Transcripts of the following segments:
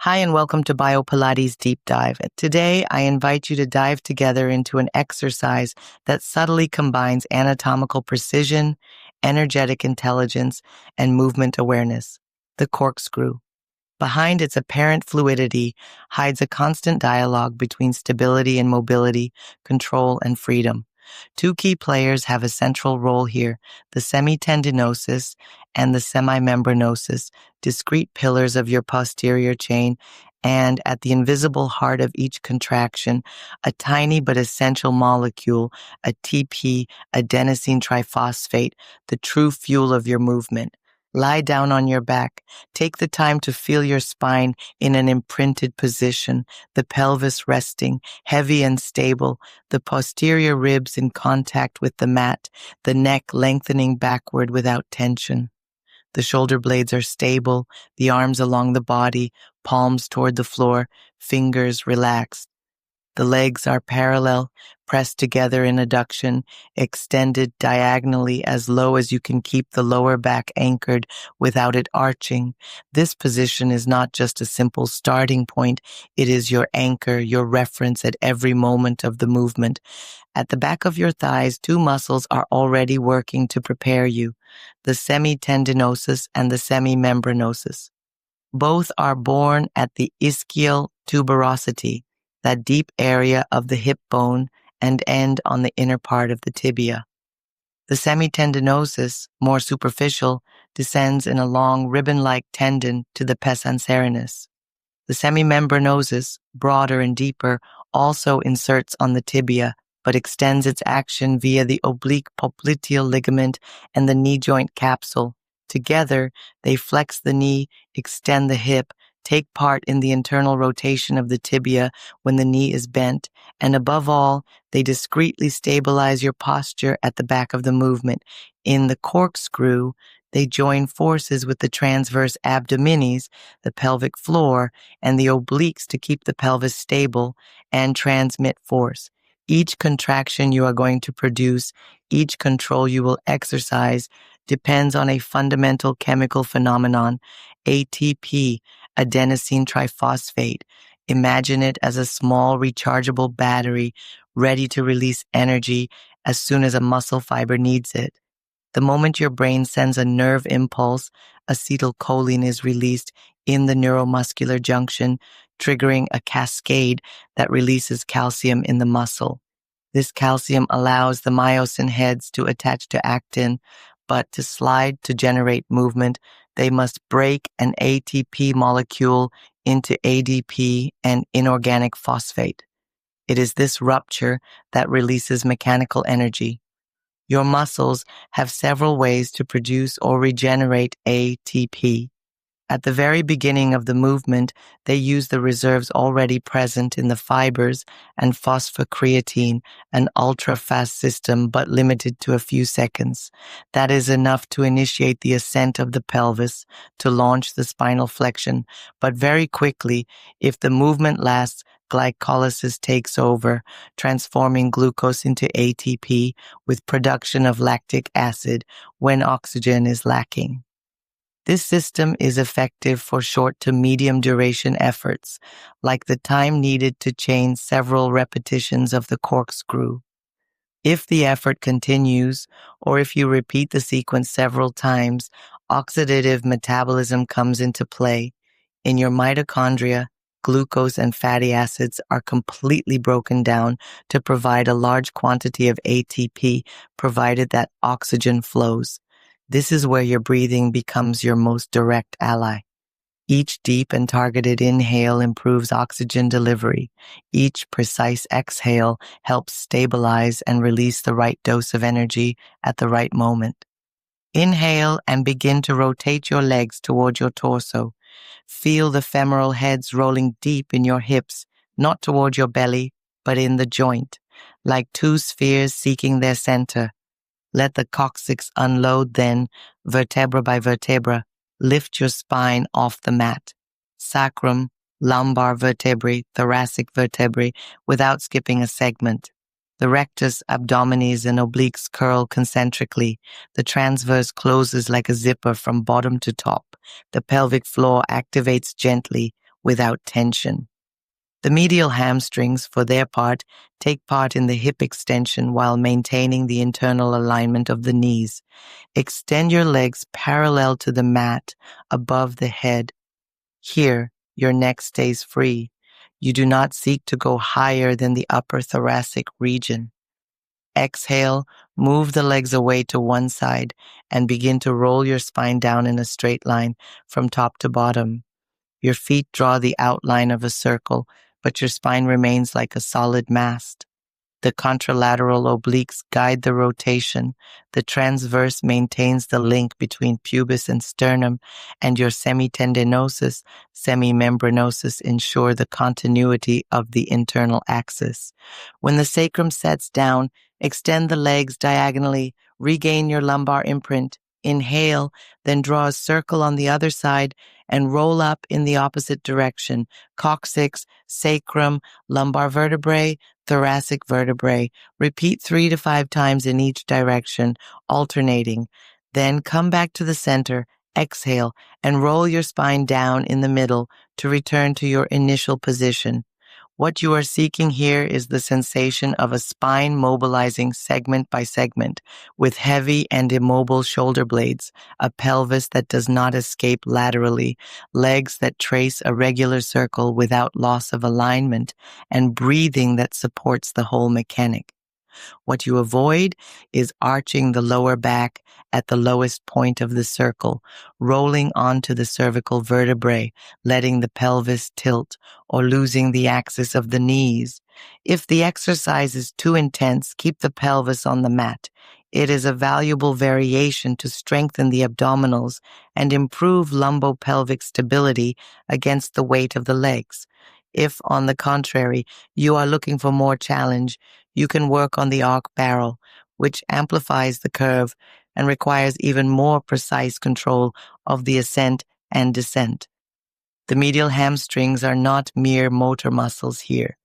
Hi, and welcome to Biopilates Deep Dive. Today, I invite you to dive together into an exercise that subtly combines anatomical precision, energetic intelligence, and movement awareness, the corkscrew. Behind its apparent fluidity hides a constant dialogue between stability and mobility, control and freedom. Two key players have a central role here, the semitendinosus and the semimembranosus, discrete pillars of your posterior chain, and at the invisible heart of each contraction, a tiny but essential molecule, ATP, adenosine triphosphate, the true fuel of your movement. Lie down on your back. Take the time to feel your spine in an imprinted position, the pelvis resting, heavy and stable, the posterior ribs in contact with the mat, the neck lengthening backward without tension. The shoulder blades are stable, the arms along the body, palms toward the floor, fingers relaxed. The legs are parallel, pressed together in adduction, extended diagonally as low as you can keep the lower back anchored without it arching. This position is not just a simple starting point, it is your anchor, your reference at every moment of the movement. At the back of your thighs, two muscles are already working to prepare you, the semitendinosus and the semimembranosus. Both are born at the ischial tuberosity, that deep area of the hip bone, and end on the inner part of the tibia. The semitendinosus, more superficial, descends in a long ribbon-like tendon to the pes anserinus. The semimembranosus, broader and deeper, also inserts on the tibia, but extends its action via the oblique popliteal ligament and the knee joint capsule. Together, they flex the knee, extend the hip, take part in the internal rotation of the tibia when the knee is bent, and above all, they discreetly stabilize your posture at the back of the movement. In the corkscrew, they join forces with the transverse abdominis, the pelvic floor, and the obliques to keep the pelvis stable and transmit force. Each contraction you are going to produce, each control you will exercise, depends on a fundamental chemical phenomenon, ATP, adenosine triphosphate. Imagine it as a small rechargeable battery ready to release energy as soon as a muscle fiber needs it. The moment your brain sends a nerve impulse, acetylcholine is released in the neuromuscular junction, triggering a cascade that releases calcium in the muscle. This calcium allows the myosin heads to attach to actin, but to slide to generate movement, they must break an ATP molecule into ADP and inorganic phosphate. It is this rupture that releases mechanical energy. Your muscles have several ways to produce or regenerate ATP. At the very beginning of the movement, they use the reserves already present in the fibers and phosphocreatine, an ultra-fast system but limited to a few seconds. That is enough to initiate the ascent of the pelvis, to launch the spinal flexion, but very quickly, if the movement lasts, glycolysis takes over, transforming glucose into ATP with production of lactic acid when oxygen is lacking. This system is effective for short to medium duration efforts, like the time needed to chain several repetitions of the corkscrew. If the effort continues, or if you repeat the sequence several times, oxidative metabolism comes into play. In your mitochondria, glucose and fatty acids are completely broken down to provide a large quantity of ATP, provided that oxygen flows. This is where your breathing becomes your most direct ally. Each deep and targeted inhale improves oxygen delivery. Each precise exhale helps stabilize and release the right dose of energy at the right moment. Inhale and begin to rotate your legs toward your torso. Feel the femoral heads rolling deep in your hips, not toward your belly, but in the joint, like two spheres seeking their center. Let the coccyx unload then, vertebra by vertebra. Lift your spine off the mat. Sacrum, lumbar vertebrae, thoracic vertebrae, without skipping a segment. The rectus, abdominis, and obliques curl concentrically. The transverse closes like a zipper from bottom to top. The pelvic floor activates gently, without tension. The medial hamstrings, for their part, take part in the hip extension while maintaining the internal alignment of the knees. Extend your legs parallel to the mat above the head. Here, your neck stays free. You do not seek to go higher than the upper thoracic region. Exhale, move the legs away to one side and begin to roll your spine down in a straight line from top to bottom. Your feet draw the outline of a circle, but your spine remains like a solid mast. The contralateral obliques guide the rotation. The transverse maintains the link between pubis and sternum, and your semitendinosus, semimembranosus ensure the continuity of the internal axis. When the sacrum sets down, extend the legs diagonally, regain your lumbar imprint. Inhale, then draw a circle on the other side and roll up in the opposite direction. Coccyx, sacrum, lumbar vertebrae, thoracic vertebrae. Repeat 3 to 5 times in each direction, alternating. Then come back to the center, exhale, and roll your spine down in the middle to return to your initial position. What you are seeking here is the sensation of a spine mobilizing segment by segment, with heavy and immobile shoulder blades, a pelvis that does not escape laterally, legs that trace a regular circle without loss of alignment, and breathing that supports the whole mechanic. What you avoid is arching the lower back at the lowest point of the circle, rolling onto the cervical vertebrae, letting the pelvis tilt, or losing the axis of the knees. If the exercise is too intense, keep the pelvis on the mat. It is a valuable variation to strengthen the abdominals and improve lumbopelvic stability against the weight of the legs. If, on the contrary, you are looking for more challenge, you can work on the arc barrel, which amplifies the curve and requires even more precise control of the ascent and descent. The medial hamstrings are not mere motor muscles here.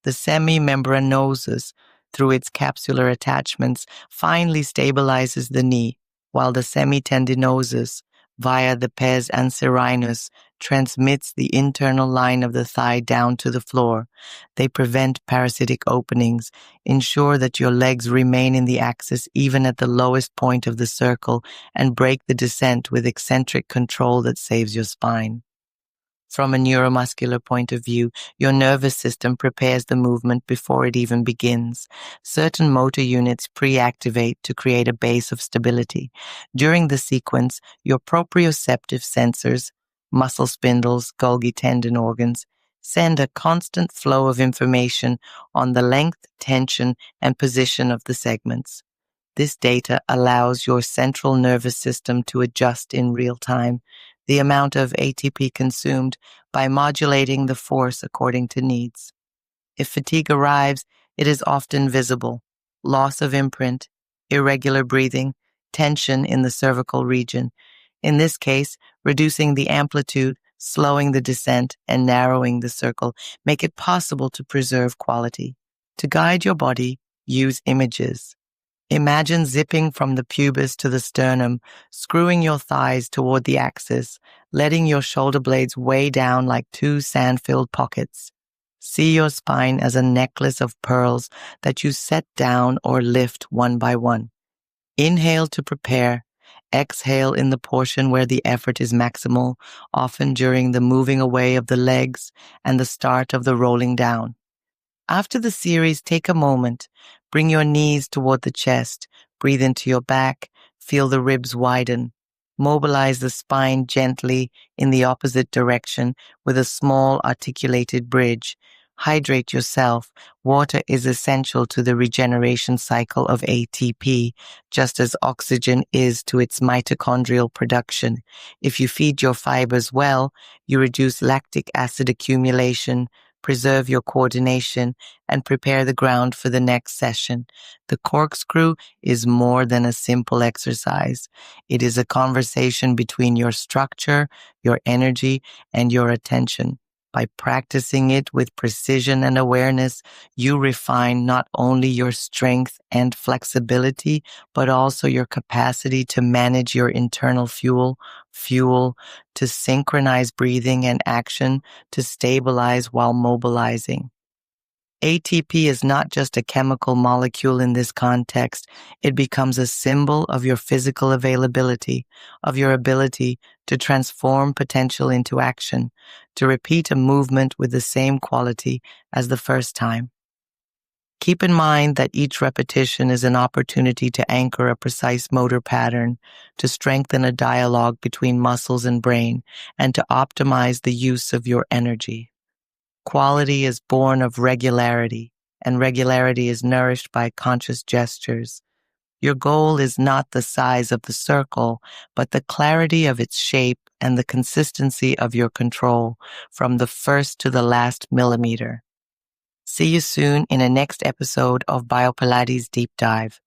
The semimembranosus, through its capsular attachments, finely stabilizes the knee, while the semitendinosus, via the pes anserinus, transmits the internal line of the thigh down to the floor. They prevent parasitic openings, ensure that your legs remain in the axis even at the lowest point of the circle, and break the descent with eccentric control that saves your spine. From a neuromuscular point of view, your nervous system prepares the movement before it even begins. Certain motor units pre-activate to create a base of stability. During the sequence, your proprioceptive sensors, muscle spindles, Golgi tendon organs, send a constant flow of information on the length, tension, and position of the segments. This data allows your central nervous system to adjust in real time the amount of ATP consumed by modulating the force according to needs. If fatigue arrives, it is often visible: loss of imprint, irregular breathing, tension in the cervical region. In this case, reducing the amplitude, slowing the descent, and narrowing the circle make it possible to preserve quality. To guide your body, use images. Imagine zipping from the pubis to the sternum, screwing your thighs toward the axis, letting your shoulder blades weigh down like 2 sand-filled pockets. See your spine as a necklace of pearls that you set down or lift one by one. Inhale to prepare. Exhale in the portion where the effort is maximal, often during the moving away of the legs and the start of the rolling down. After the series, take a moment. Bring your knees toward the chest. Breathe into your back. Feel the ribs widen. Mobilize the spine gently in the opposite direction with a small articulated bridge. Hydrate yourself. Water is essential to the regeneration cycle of ATP, just as oxygen is to its mitochondrial production. If you feed your fibers well, you reduce lactic acid accumulation, preserve your coordination, and prepare the ground for the next session. The corkscrew is more than a simple exercise. It is a conversation between your structure, your energy, and your attention. By practicing it with precision and awareness, you refine not only your strength and flexibility, but also your capacity to manage your internal fuel, to synchronize breathing and action, to stabilize while mobilizing. ATP is not just a chemical molecule in this context. It becomes a symbol of your physical availability, of your ability to transform potential into action, to repeat a movement with the same quality as the first time. Keep in mind that each repetition is an opportunity to anchor a precise motor pattern, to strengthen a dialogue between muscles and brain, and to optimize the use of your energy. Quality is born of regularity, and regularity is nourished by conscious gestures. Your goal is not the size of the circle, but the clarity of its shape and the consistency of your control from the first to the last millimeter. See you soon in a next episode of Biopilates Deep Dive.